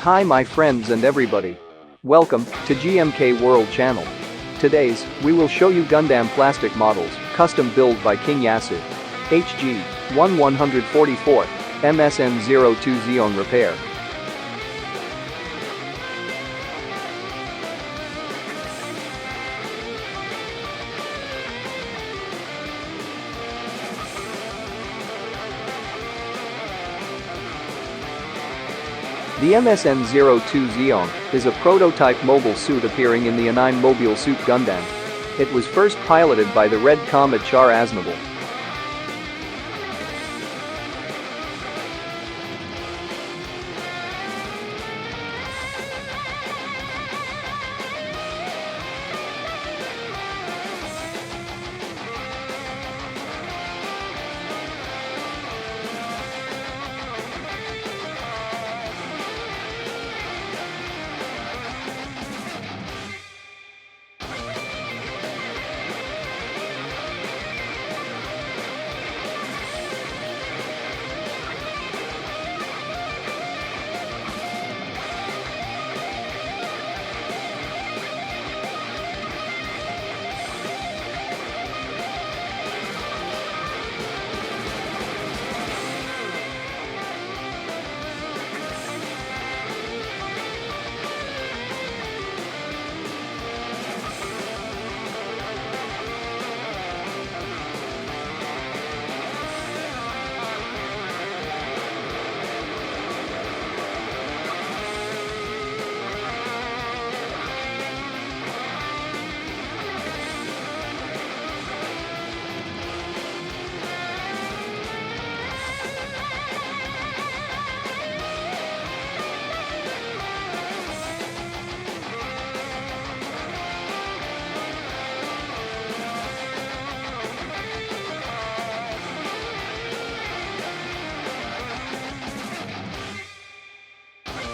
Hi my friends and everybody. Welcome to GMK World Channel. Today's, we will show you Gundam plastic models, custom build by Kingyassu. HG-1144, MSN-02 Zeong repair. The MSN-02 Zeong is a prototype mobile suit appearing in the Mobile Suit Gundam. It was first piloted by the Red Comet Char Aznable.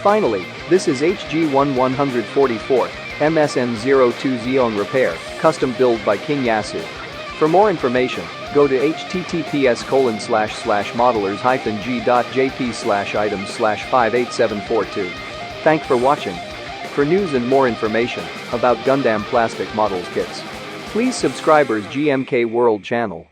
Finally, this is HG-1144, MSN-02 Zeong repair, custom build by Kingyassu. For more information, go to https://modelers-g.jp/items/58742. Thanks for watching. For news and more information about Gundam plastic models kits, please subscribe our GMK World channel.